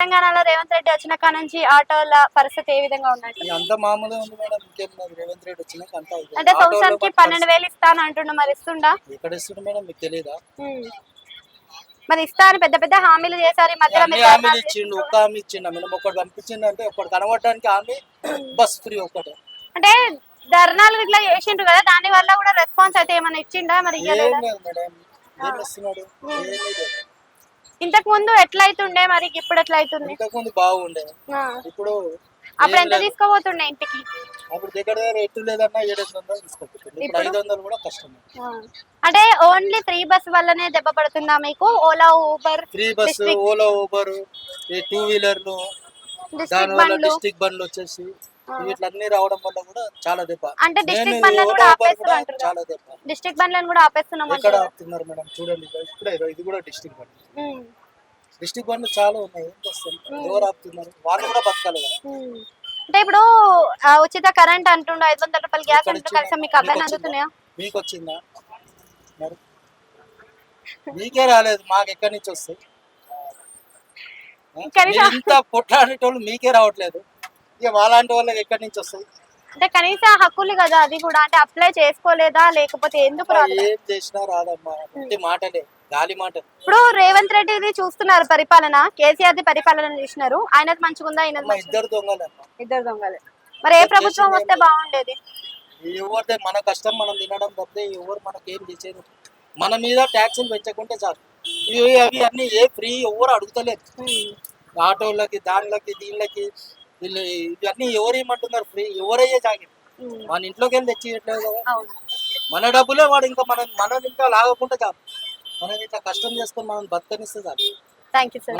తెలంగాణలో రేవంత్ రెడ్డి వచ్చిన కాడ నుంచి ఆటోల పరిస్థితి ఏ విధంగా ఉన్నట్టు? అంత మామూలుగా ఉంది మేడం. ఇంకేం లేదు, రేవంత్ రెడ్డి వచ్చినాక అంతా అంటే సంవత్సరానికి 12,000 ఇస్తాను అంటుండ, మరి ఇస్తుండా? ఎక్కడ ఇస్తుంది మేడం, మీకు తెలియదా? మరి ఇస్తా అని పెద్ద పెద్ద హామీలు చేశారు ఈ మధ్యలో. అన్ని హామీలు ఇచ్చిండు, ఒక్క హామీ ఇచ్చిండు మేడం. ఒకటి పంపించిండు అంటే ఒకటి కనబడడానికి హామీ బస్ ఫ్రీ ఒకటే. అంటే ధర్నాలు ఇట్లా చేసిండ్రు కదా, దాని వల్ల కూడా రెస్పాన్స్ అయితే ఏమైనా ఇచ్చిండా? మరి ఏం లేదు మేడం, ఏం ఇస్తున్నాడు? ఏం లేదు. ఇంతకు ముందు ఎట్లా అవుతుండే, మరి ఇప్పుడు ఎట్లా అవుతుంది? ఇంతకు ముందు బాగుండే, ఇప్పుడు అప్పుడు ఎంత తీసుకోబోతుండే ఇంటికి? అప్పుడు దగ్గర దగ్గర ఎటు లేదన్నా 700 తీసుకొచ్చింది. ఇప్పుడు 500 కూడా కష్టం. అంటే ఓన్లీ ఫ్రీ బస్ వల్లనే దెబ్బ పడుతుందా మీకు? Ola Uber, free bus, Ola Uber, ఈ 2 వీలర్లు, దాని వల్ల డిస్ట్రిక్ట్ బండ్లు వచ్చేసి వీటిలన్నీ రావడం వల్ల కూడా చాలా దెబ్బ. అంటే డిస్ట్రిక్ట్ బండ్లను కూడా ఆపేస్తున్నారు, చాలా దెబ్బ. డిస్ట్రిక్ట్ బండ్లను కూడా ఆపేస్తున్నాం. ఎక్కడ ఆపుతున్నారు మేడం? చూడండి, ఇప్పుడే ఇది కూడా డిస్ట్రిక్ట్ బండ్. డిస్ట్రిక్ట్ బండ్లు చాలా ఉన్నాయి. ఏం చేస్తారు? ఎవరు ఆపుతున్నారు? వాళ్ళు కూడా బతకాలి కదా. అంటే ఇప్పుడు ఉచిత కరెంట్ అంటుండే 500 రూపాయలు గ్యాస్ అంటూ కలిసి మీకు అబ్బాయి అందుతున్నాయా? మీకు వచ్చిందా? మరి మీకే రాలేదు, మాకు ఎక్కడి నుంచి వస్తాయి? ఇంత పొట్లాడేటోళ్ళు మీకే రావట్లేదు, ఇక మాలాంటి వాళ్ళకి ఎక్కడి నుంచి వస్తాయి? అంటే కనీస హక్కులు కదా అది కూడా. అంటే అప్లై చేసుకోలేదా, లేకపోతే ఎందుకు రాదు? ఏం చేసినా రాదమ్మా, మాటలే, గాలి మాటలు. ఇప్పుడు రేవంత్ రెడ్డిది చూస్తున్నారు పరిపాలన, కేసీఆర్ ది పరిపాలన చూసినారు. ఆయనది మంచిగా ఉందా? ఇద్దరు దొంగలమ్మా, ఇద్దరు దొంగలే. మరి ఏ ప్రభుత్వం వస్తే బాగుండేది? ఎవరిదే మన కష్టం మనం తినడం తప్పితే ఎవరు మనకేం చేసేది? మన మీద ట్యాక్సులు పెంచకుంటే చాలు. అవి అన్ని ఏ ఫ్రీ ఎవరు అడుగుతలేదు. ఆటోలకి, దానిలకి, దీనిలకి వీళ్ళు ఇవన్నీ ఎవరు ఏమంటున్నారు? ఫ్రీ ఎవరయ్యే జాగ్రత్త. మన ఇంట్లోకి వెళ్ళి తెచ్చియట్లేదు కదా. మన డబ్బులే వాడు ఇంకా మనం ఇంకా లాగకుండా చాలు. మనం ఇట్లా కష్టం చేసుకొని మనం బతకనిస్తే చాలు. Thank you sir.